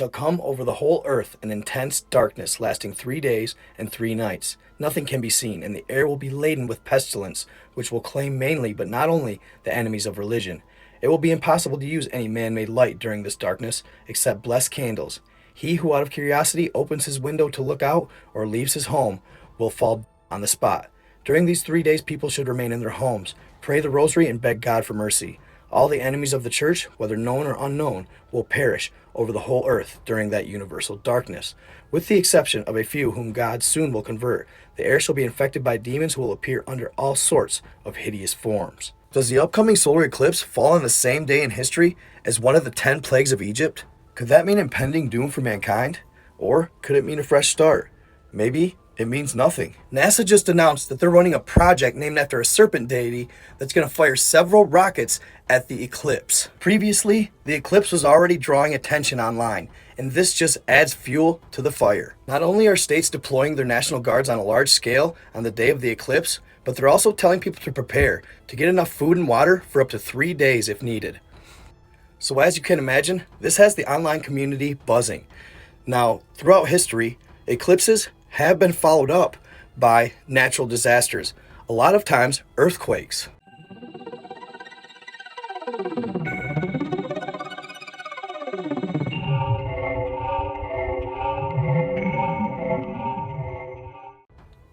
shall come over the whole earth, an intense darkness lasting 3 days and 3 nights. Nothing can be seen, and the air will be laden with pestilence, which will claim mainly, but not only, the enemies of religion. It will be impossible to use any man-made light during this darkness, except blessed candles. He who out of curiosity opens his window to look out or leaves his home will fall on the spot. During these 3 days, people should remain in their homes, pray the rosary, and beg God for mercy. All the enemies of the church, whether known or unknown, will perish over the whole earth during that universal darkness, with the exception of a few whom God soon will convert. The air shall be infected by demons who will appear under all sorts of hideous forms. Does the upcoming solar eclipse fall on the same day in history as one of the 10 plagues of Egypt? Could that mean impending doom for mankind? Or could it mean a fresh start? Maybe it means nothing. NASA just announced that they're running a project named after a serpent deity that's going to fire several rockets at the eclipse. Previously, the eclipse was already drawing attention online, and this just adds fuel to the fire. Not only are states deploying their National Guards on a large scale on the day of the eclipse, but they're also telling people to prepare to get enough food and water for up to 3 days if needed. So as you can imagine, this has the online community buzzing. Now, throughout history, eclipses have been followed up by natural disasters, a lot of times earthquakes.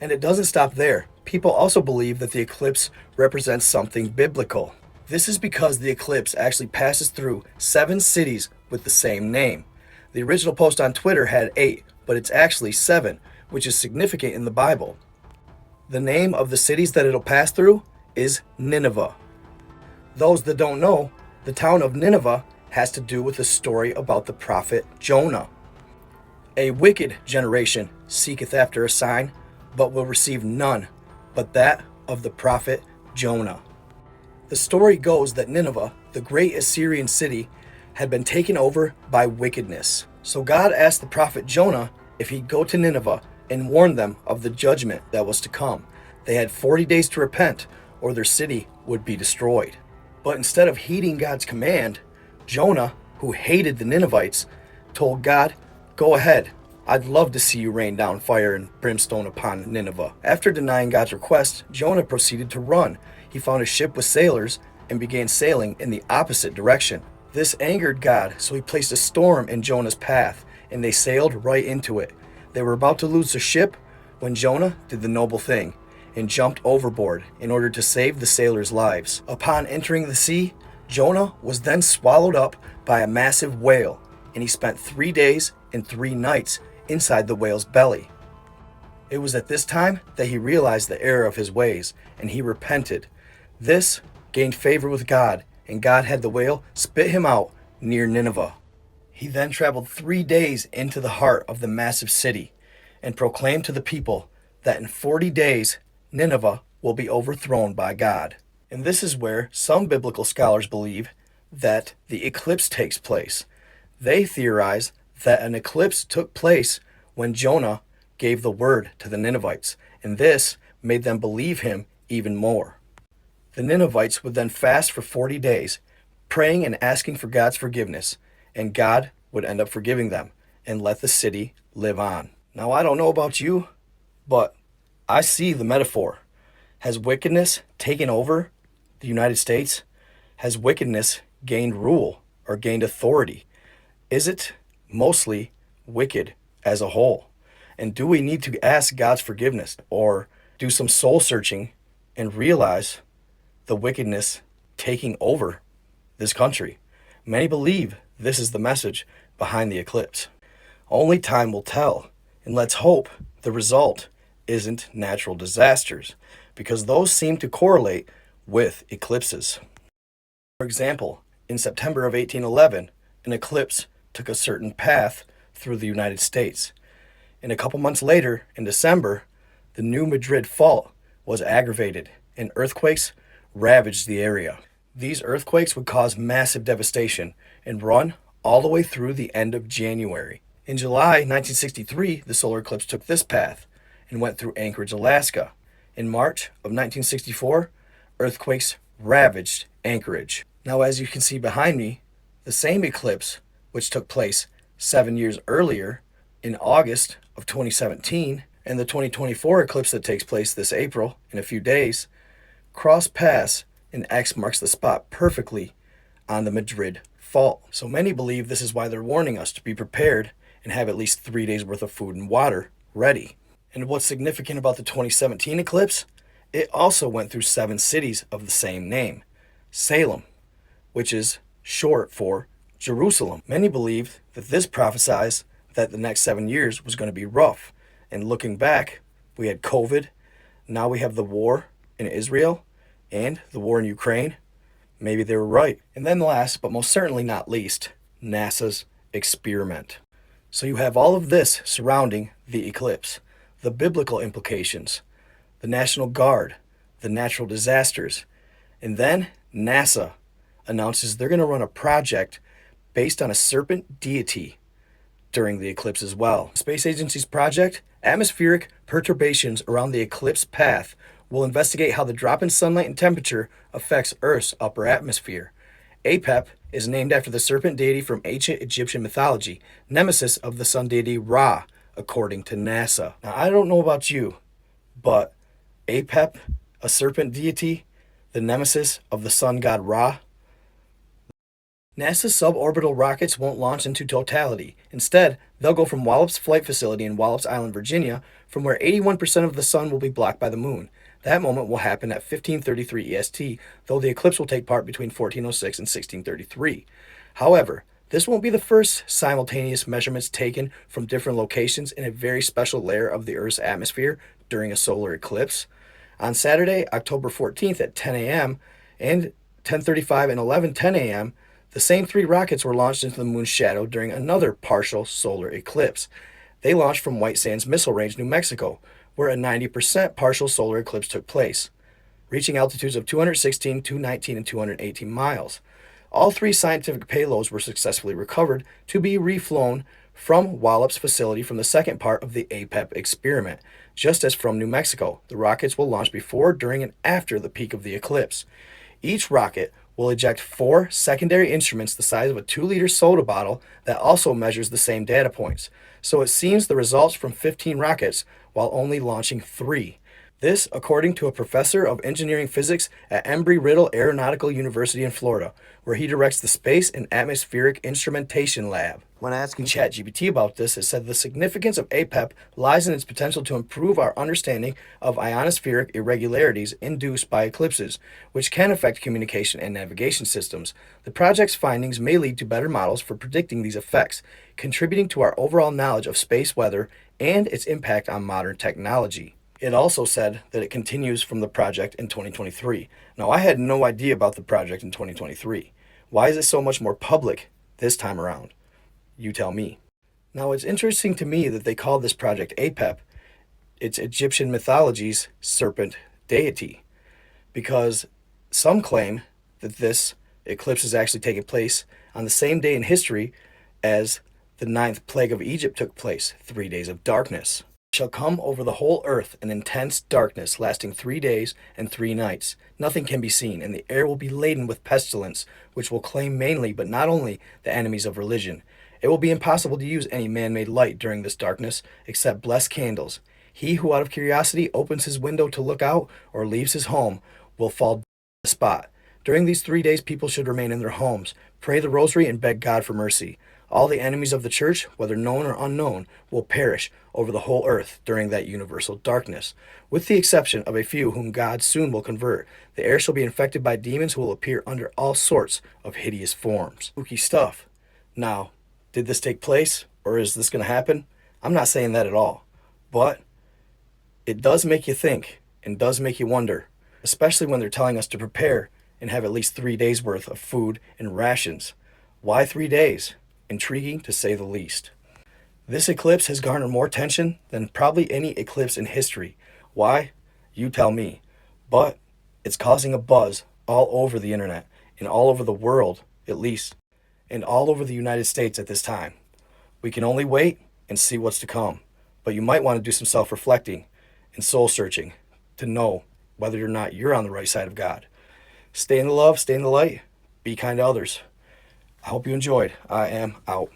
And it doesn't stop there. People also believe that the eclipse represents something biblical. This is because the eclipse actually passes through 7 cities with the same name. The original post on Twitter had 8, but it's actually 7, which is significant in the Bible. The name of the cities that it'll pass through is Nineveh. Those that don't know, the town of Nineveh has to do with the story about the prophet Jonah. A wicked generation seeketh after a sign, but will receive none but that of the prophet Jonah. The story goes that Nineveh, the great Assyrian city, had been taken over by wickedness. So God asked the prophet Jonah if he'd go to Nineveh and warn them of the judgment that was to come. They had 40 days to repent, or their city would be destroyed. But instead of heeding God's command, Jonah, who hated the Ninevites, told God, "Go ahead. I'd love to see you rain down fire and brimstone upon Nineveh." After denying God's request, Jonah proceeded to run. He found a ship with sailors and began sailing in the opposite direction. This angered God, so he placed a storm in Jonah's path, and they sailed right into it. They were about to lose the ship when Jonah did the noble thing and jumped overboard in order to save the sailors' lives. Upon entering the sea, Jonah was then swallowed up by a massive whale, and he spent 3 days and 3 nights inside the whale's belly. It was at this time that he realized the error of his ways, and he repented. This gained favor with God, and God had the whale spit him out near Nineveh. He then traveled 3 days into the heart of the massive city and proclaimed to the people that in 40 days Nineveh will be overthrown by God. And this is where some biblical scholars believe that the eclipse takes place. They theorize that an eclipse took place when Jonah gave the word to the Ninevites, and this made them believe him even more. The Ninevites would then fast for 40 days, praying and asking for God's forgiveness, and God would end up forgiving them and let the city live on. Now, I don't know about you, but I see the metaphor. Has wickedness taken over the United States? Has wickedness gained rule or gained authority? Is it mostly wicked as a whole? And do we need to ask God's forgiveness or do some soul searching and realize the wickedness taking over this country? Many believe this is the message behind the eclipse. Only time will tell, and let's hope the result isn't natural disasters, because those seem to correlate with eclipses. For example, in September of 1811, an eclipse took a certain path through the United States. And a couple months later, in December, the New Madrid fault was aggravated, and earthquakes ravaged the area. These earthquakes would cause massive devastation and run all the way through the end of January. In July 1963, the solar eclipse took this path and went through Anchorage, Alaska. In March of 1964, earthquakes ravaged Anchorage. Now, as you can see behind me, the same eclipse, which took place 7 years earlier, in August of 2017, and the 2024 eclipse that takes place this April in a few days, cross paths and X marks the spot perfectly on the Madrid fault. So many believe this is why they're warning us to be prepared and have at least 3 days worth of food and water ready. And what's significant about the 2017 eclipse? It also went through 7 cities of the same name, Salem, which is short for Jerusalem. Many believed that this prophesies that the next 7 years was going to be rough. And looking back, we had COVID, now we have the war in Israel and the war in Ukraine. Maybe they were right. And then last, but most certainly not least, NASA's experiment. So you have all of this surrounding the eclipse, the biblical implications, the National Guard, the natural disasters, and then NASA announces they're going to run a project based on a serpent deity during the eclipse as well. Space Agency's project, Atmospheric Perturbations Around the Eclipse Path, will investigate how the drop in sunlight and temperature affects Earth's upper atmosphere. Apep is named after the serpent deity from ancient Egyptian mythology, nemesis of the sun deity Ra, according to NASA. Now, I don't know about you, but Apep, a serpent deity, the nemesis of the sun god Ra. NASA's suborbital rockets won't launch into totality. Instead, they'll go from Wallops Flight Facility in Wallops Island, Virginia, from where 81% of the sun will be blocked by the moon. That moment will happen at 1533 EST, though the eclipse will take part between 1406 and 1633. However, this won't be the first simultaneous measurements taken from different locations in a very special layer of the Earth's atmosphere during a solar eclipse. On Saturday, October 14th at 10 a.m. and 10:35 and 11:10 a.m., the same 3 rockets were launched into the moon's shadow during another partial solar eclipse. They launched from White Sands Missile Range, New Mexico, where a 90% partial solar eclipse took place, reaching altitudes of 216, 219, and 218 miles. All 3 scientific payloads were successfully recovered to be reflown from Wallops facility from the second part of the APEP experiment. Just as from New Mexico, the rockets will launch before, during, and after the peak of the eclipse. Each rocket will eject 4 secondary instruments the size of a 2-liter soda bottle that also measures the same data points. So it seems the results from 15 rockets while only launching 3. This, according to a professor of engineering physics at Embry-Riddle Aeronautical University in Florida, where he directs the Space and Atmospheric Instrumentation Lab. When asking ChatGPT about this, it said the significance of APEP lies in its potential to improve our understanding of ionospheric irregularities induced by eclipses, which can affect communication and navigation systems. The project's findings may lead to better models for predicting these effects, contributing to our overall knowledge of space weather and its impact on modern technology. It also said that it continues from the project in 2023. Now, I had no idea about the project in 2023. Why is it so much more public this time around? You tell me. Now, it's interesting to me that they called this project APEP. It's Egyptian mythology's serpent deity, because some claim that this eclipse is actually taking place on the same day in history as the 9th plague of Egypt took place, 3 days of darkness. Shall come over the whole earth an intense darkness lasting 3 days and 3 nights. Nothing can be seen, and the air will be laden with pestilence, which will claim mainly, but not only, the enemies of religion. It will be impossible to use any man-made light during this darkness, except blessed candles. He who out of curiosity opens his window to look out, or leaves his home, will fall on the spot. During these 3 days, people should remain in their homes, pray the rosary, and beg God for mercy. All the enemies of the church, whether known or unknown, will perish over the whole earth during that universal darkness, with the exception of a few whom God soon will convert. The air shall be infected by demons who will appear under all sorts of hideous forms. Spooky stuff. Now, did this take place, or is this going to happen? I'm not saying that at all, but it does make you think and does make you wonder, especially when they're telling us to prepare and have at least 3 days worth of food and rations. Why 3 days? Intriguing to say the least. This eclipse has garnered more attention than probably any eclipse in history. Why? You tell me. But it's causing a buzz all over the internet and all over the world, at least, and all over the United States at this time. We can only wait and see what's to come. But you might want to do some self-reflecting and soul-searching to know whether or not you're on the right side of God. Stay in the love, stay in the light, be kind to others. I hope you enjoyed. I am out.